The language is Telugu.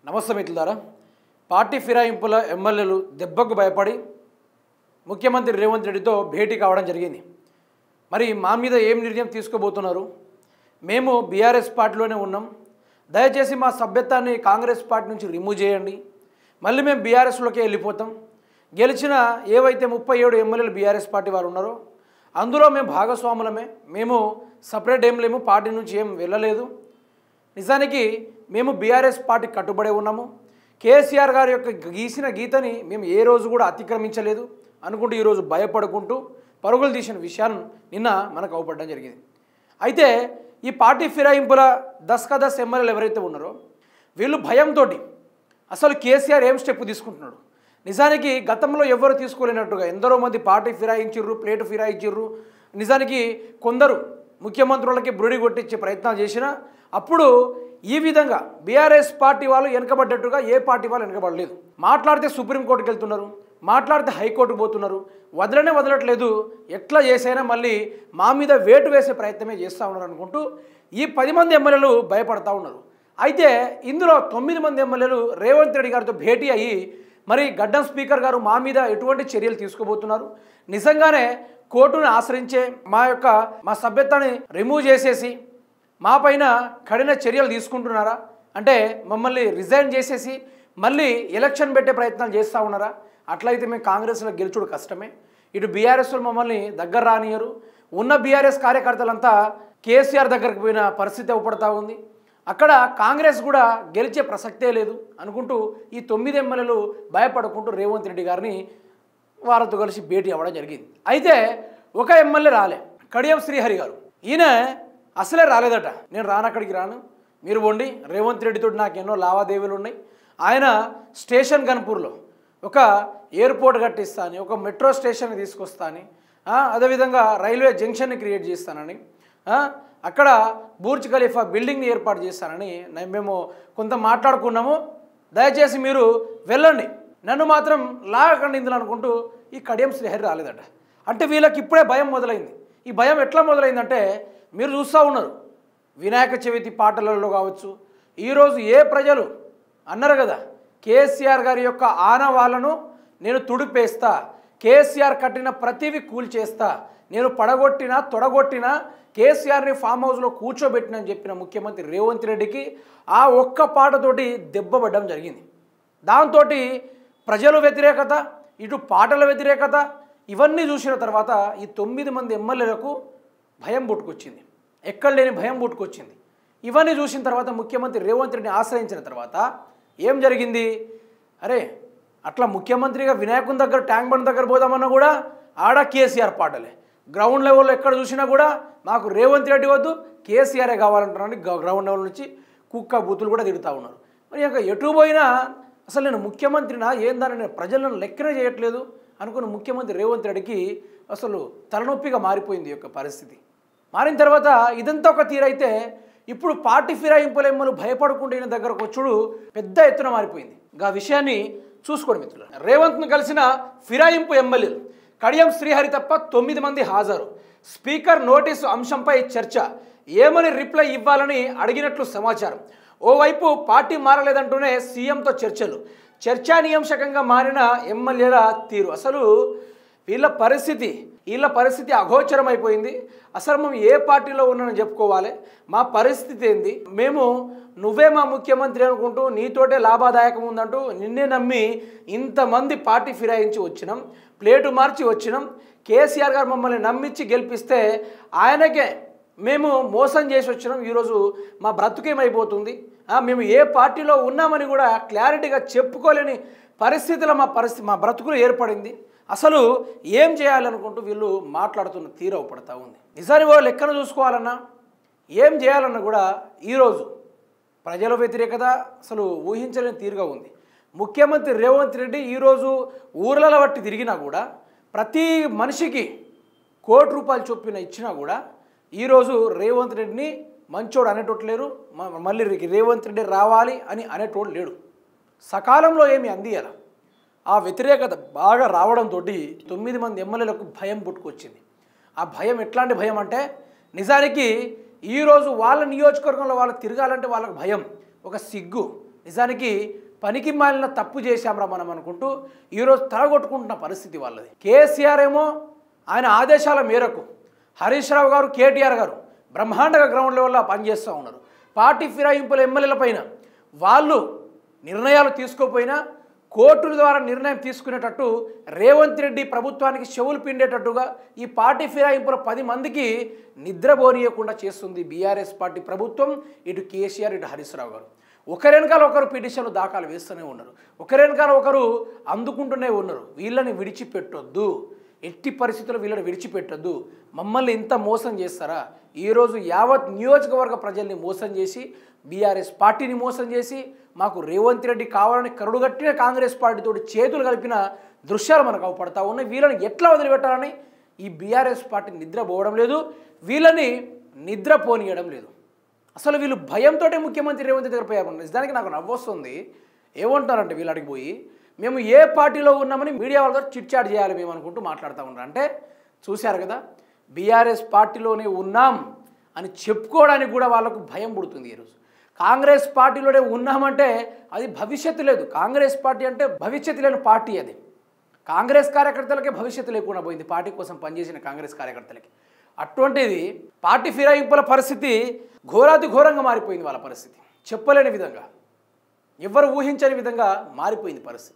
నమస్తే మిత్రులారా. పార్టీ ఫిరాయింపుల ఎమ్మెల్యేలు దెబ్బకు భయపడి ముఖ్యమంత్రి రేవంత్ రెడ్డితో భేటీ కావడం జరిగింది. మరి మా మీద ఏం నిర్ణయం తీసుకోబోతున్నారు? మేము బీఆర్ఎస్ పార్టీలోనే ఉన్నాం, దయచేసి మా సభ్యత్వాన్ని కాంగ్రెస్ పార్టీ నుంచి రిమూవ్ చేయండి, మళ్ళీ మేము బీఆర్ఎస్లోకి వెళ్ళిపోతాం, గెలిచిన ఏవైతే 37 ఎమ్మెల్యేలు బీఆర్ఎస్ పార్టీ వారు ఉన్నారో అందులో మేము భాగస్వాములమే, మేము సపరేట్ ఏం లేము, పార్టీ నుంచి ఏం వెళ్ళలేదు, నిజానికి మేము బీఆర్ఎస్ పార్టీ కట్టుబడే ఉన్నాము, కేసీఆర్ గారి యొక్క గీసిన గీతని మేము ఏ రోజు కూడా అతిక్రమించలేదు అనుకుంటూ ఈరోజు భయపడుకుంటూ పరుగులు తీసిన విషయాన్ని నిన్న మనకు అవపడడం జరిగింది. అయితే ఈ పార్టీ ఫిరాయింపుల దస్కదస్ ఎమ్మెల్యేలు ఎవరైతే ఉన్నారో వీళ్ళు భయంతో అసలు కేసీఆర్ ఏం స్టెప్ తీసుకుంటున్నాడు, నిజానికి గతంలో ఎవరు తీసుకోలేనట్టుగా ఎందరో మంది పార్టీ ఫిరాయించిర్రు, ప్లేటు ఫిరాయించిర్రు, నిజానికి కొందరు ముఖ్యమంత్రులకి బురిడి కొట్టించే ప్రయత్నాలు చేసినా అప్పుడు ఈ విధంగా బీఆర్ఎస్ పార్టీ వాళ్ళు వెనకబడ్డట్టుగా ఏ పార్టీ వాళ్ళు వెనకబడలేదు. మాట్లాడితే సుప్రీంకోర్టుకి వెళ్తున్నారు, మాట్లాడితే హైకోర్టుకు పోతున్నారు, వదలట్లేదు, ఎట్లా చేసైనా మళ్ళీ మా మీద వేటు వేసే ప్రయత్నమే చేస్తూ ఉన్నారు అనుకుంటూ ఈ 10 మంది ఎమ్మెల్యేలు భయపడతా ఉన్నారు. అయితే ఇందులో 9 మంది ఎమ్మెల్యేలు రేవంత్ రెడ్డి గారితో భేటీ అయ్యి మరి గడ్డం స్పీకర్ గారు మా మీద ఎటువంటి చర్యలు తీసుకోబోతున్నారు, నిజంగానే కోర్టును ఆశ్రయించే మా సభ్యత్వాన్ని రిమూవ్ చేసేసి మా పైన కఠిన చర్యలు తీసుకుంటున్నారా, అంటే మమ్మల్ని రిజైన్ చేసేసి మళ్ళీ ఎలక్షన్ పెట్టే ప్రయత్నాలు చేస్తూ ఉన్నారా? అట్లయితే మేము కాంగ్రెస్లో గెలుచుడు కష్టమే, ఇటు బీఆర్ఎస్లో మమ్మల్ని దగ్గర రానియరు, ఉన్న బీఆర్ఎస్ కార్యకర్తలంతా కేసీఆర్ దగ్గరికి పోయిన పరిస్థితి అవపడతా ఉంది, అక్కడ కాంగ్రెస్ కూడా గెలిచే ప్రసక్తే లేదు అనుకుంటూ ఈ 9 ఎమ్మెల్యేలు భయపడుకుంటూ రేవంత్ రెడ్డి గారిని వారితో కలిసి భేటీ అవ్వడం జరిగింది. అయితే ఒక ఎమ్మెల్యే రాలే, కడియం శ్రీహరి గారు, ఈయన అసలే రాలేదట. నేను రానక్కడికి రాను, మీరు పోండి, రేవంత్ రెడ్డితో నాకు ఎన్నో లావాదేవీలు ఉన్నాయి, ఆయన స్టేషన్ గన్పూర్లో ఒక ఎయిర్పోర్ట్ కట్టిస్తాను, ఒక మెట్రో స్టేషన్ తీసుకొస్తాను, అదేవిధంగా రైల్వే జంక్షన్ని క్రియేట్ చేస్తానని, అక్కడ బూర్జ్ ఖలీఫా బిల్డింగ్ని ఏర్పాటు చేస్తానని మేము కొంత మాట్లాడుకున్నాము, దయచేసి మీరు వెళ్ళండి, నన్ను మాత్రం లాగకండి ఇందులో అనుకుంటూ ఈ కడియం శ్రీహరి రాలేదట. అంటే వీళ్ళకి ఇప్పుడే భయం మొదలైంది. ఈ భయం ఎట్లా మొదలైందంటే మీరు చూస్తూ ఉన్నారు, వినాయక చవితి పాటలలో కావచ్చు, ఈరోజు ఏ ప్రజలు అన్నారు కదా, కేసీఆర్ గారి యొక్క ఆనవాళ్ళను నేను తుడిపేస్తా, కేసీఆర్ కట్టిన ప్రతివి కూల్చేస్తా, నేను పడగొట్టినా తొడగొట్టినా కేసీఆర్ని ఫామ్ హౌస్లో కూర్చోబెట్టినని చెప్పిన ముఖ్యమంత్రి రేవంత్ రెడ్డికి ఆ ఒక్క పాటతోటి దెబ్బపడడం జరిగింది. దాంతో ప్రజలు వ్యతిరేకత, ఇటు పాటల వ్యతిరేకత, ఇవన్నీ చూసిన తర్వాత ఈ 9 మంది ఎమ్మెల్యేలకు భయం పుట్టుకొచ్చింది, ఎక్కడ లేని భయం పుట్టుకొచ్చింది. ఇవన్నీ చూసిన తర్వాత ముఖ్యమంత్రి రేవంత్ రెడ్డిని ఆశ్రయించిన తర్వాత ఏం జరిగింది, అరే అట్లా ముఖ్యమంత్రిగా వినాయకుని దగ్గర ట్యాంక్ బండ్ దగ్గర పోదామన్నా కూడా ఆడ కేసీఆర్ పాటలే, గ్రౌండ్ లెవెల్లో ఎక్కడ చూసినా కూడా మాకు రేవంత్ రెడ్డి వద్దు కేసీఆర్ఏ కావాలంటున్నారని గ్రౌండ్ లెవెల్ నుంచి కుక్క బూతులు కూడా తిరుగుతూ ఉన్నారు. మరి ఇంకా ఎటు పోయినా అసలు నేను ముఖ్యమంత్రినా ఏందని నేను ప్రజలను లెక్కనే చేయట్లేదు అనుకున్న ముఖ్యమంత్రి రేవంత్ రెడ్డికి అసలు తలనొప్పిగా మారిపోయింది యొక్క పరిస్థితి. మారిన తర్వాత ఇదంతా ఒక తీరైతే ఇప్పుడు పార్టీ ఫిరాయింపుల ఎమ్మెల్యేలు భయపడకుండా ఈయన దగ్గరకు వచ్చుడు పెద్ద ఎత్తున మారిపోయింది. ఆ విషయాన్ని చూసుకోండి మిత్రులు. రేవంత్ను కలిసిన ఫిరాయింపు ఎమ్మెల్యేలు కడియం శ్రీహరి తప్ప 9 మంది హాజరు, స్పీకర్ నోటీసు అంశంపై చర్చ, ఏమని రిప్లై ఇవ్వాలని అడిగినట్లు సమాచారం. ఓవైపు పార్టీ మారలేదంటూనే సీఎంతో చర్చలు, చర్చానీయాంశకంగా మారిన ఎమ్మెల్యేల తీరు, అసలు వీళ్ళ పరిస్థితి అగోచరం అయిపోయింది. అసలు మేము ఏ పార్టీలో ఉన్నానని చెప్పుకోవాలి, మా పరిస్థితి ఏంది, మేము నువ్వే మా ముఖ్యమంత్రి అనుకుంటూ నీతోటే లాభదాయకం ఉందంటూ నిన్నే నమ్మి ఇంతమంది పార్టీ ఫిరాయించి వచ్చినాం, ప్లేటు మార్చి వచ్చినాం, కేసీఆర్ గారు మమ్మల్ని నమ్మించి గెలిపిస్తే ఆయనకే మేము మోసం చేసి వచ్చినాం, ఈరోజు మా బ్రతుకేమైపోతుంది, మేము ఏ పార్టీలో ఉన్నామని కూడా క్లారిటీగా చెప్పుకోలేని పరిస్థితిలో మా బ్రతుకులు ఏర్పడింది, అసలు ఏం చేయాలనుకుంటూ వీళ్ళు మాట్లాడుతున్న తీరు పడతా ఉంది. నిజానికి వాళ్ళు లెక్కన చూసుకోవాలన్నా ఏం చేయాలన్నా కూడా ఈరోజు ప్రజల వ్యతిరేకత అసలు ఊహించలేని తీరుగా ఉంది. ముఖ్యమంత్రి రేవంత్ రెడ్డి ఈరోజు ఊర్లలో బట్టి తిరిగినా కూడా ప్రతి మనిషికి ₹1 చొప్పున ఇచ్చినా కూడా ఈరోజు రేవంత్ రెడ్డిని మంచోడు అనేటోడు లేరు, మళ్ళీ రేవంత్ రెడ్డి రావాలి అని అనేటోడు లేడు. సకాలంలో ఏమి అందియాల ఆ వ్యతిరేకత బాగా రావడంతో 9 మంది ఎమ్మెల్యేలకు భయం పుట్టుకొచ్చింది. ఆ భయం ఎట్లాంటి భయం అంటే నిజానికి ఈరోజు వాళ్ళ నియోజకవర్గంలో వాళ్ళు తిరగాలంటే వాళ్ళకి భయం, ఒక సిగ్గు, నిజానికి పనికి మాలిన తప్పు చేశాంరా మనం అనుకుంటూ ఈరోజు తలగొట్టుకుంటున్న పరిస్థితి వాళ్ళది. కేసీఆర్ ఏమో ఆయన ఆదేశాల మేరకు హరీష్ రావు గారు, కేటీఆర్ గారు బ్రహ్మాండంగా గ్రౌండ్ లెవెల్లో పనిచేస్తూ ఉన్నారు. పార్టీ ఫిరాయింపుల ఎమ్మెల్యేల పైన వాళ్ళు నిర్ణయాలు తీసుకోపోయినా కోర్టుల ద్వారా నిర్ణయం తీసుకునేటట్టు రేవంత్ రెడ్డి ప్రభుత్వానికి చెవులు పిండేటట్టుగా ఈ పార్టీ ఫిరాయింపుల 10 మందికి నిద్రపోనీయకుండా చేస్తుంది బీఆర్ఎస్ పార్టీ ప్రభుత్వం. ఇటు కేసీఆర్, ఇటు హరీష్ రావు గారు ఒకరెనకాల ఒకరు పిటిషన్లు దాఖలు వేస్తూనే ఉన్నారు, ఒకరెనకాల ఒకరు అందుకుంటూనే ఉన్నారు. వీళ్ళని విడిచిపెట్టొద్దు, ఎట్టి పరిస్థితుల్లో వీళ్ళని విడిచిపెట్టొద్దు. మమ్మల్ని ఇంత మోసం చేస్తారా? ఈరోజు యావత్ నియోజకవర్గ ప్రజల్ని మోసం చేసి, బీఆర్ఎస్ పార్టీని మోసం చేసి, మాకు రేవంత్ రెడ్డి కావాలని కరుడుగట్టిన కాంగ్రెస్ పార్టీతో చేతులు కలిపిన దృశ్యాలు మనకు అవపడతా ఉన్నాయి. వీళ్ళని ఎట్లా వదిలిపెట్టాలని ఈ బీఆర్ఎస్ పార్టీ నిద్రపోవడం లేదు, వీళ్ళని నిద్రపోనీయడం లేదు. అసలు వీళ్ళు భయంతో ముఖ్యమంత్రి రేవంత్ రెడ్డి దగ్గర పోయారు. నిజానికి నాకు నవ్వొస్తుంది. ఏమంటారంటే వీళ్ళు అడిగి పోయి మేము ఏ పార్టీలో ఉన్నామని మీడియా వాళ్ళతో చిట్ చాట్ చేయాలి మేము అనుకుంటూ మాట్లాడుతూ ఉన్నారు. అంటే చూశారు కదా, బీఆర్ఎస్ పార్టీలోనే ఉన్నాం అని చెప్పుకోవడానికి కూడా వాళ్ళకు భయం పుడుతుంది. ఈరోజు కాంగ్రెస్ పార్టీలోనే ఉన్నామంటే అది భవిష్యత్తు లేదు. కాంగ్రెస్ పార్టీ అంటే భవిష్యత్తు లేని పార్టీ. అది కాంగ్రెస్ కార్యకర్తలకే భవిష్యత్తు లేకుండా పోయింది, పార్టీ కోసం పనిచేసిన కాంగ్రెస్ కార్యకర్తలకి. అటువంటిది పార్టీ ఫిరాయింపుల పరిస్థితి ఘోరాతి ఘోరంగా మారిపోయింది. వాళ్ళ పరిస్థితి చెప్పలేని విధంగా, ఎవరు ఊహించని విధంగా మారిపోయింది పరిస్థితి.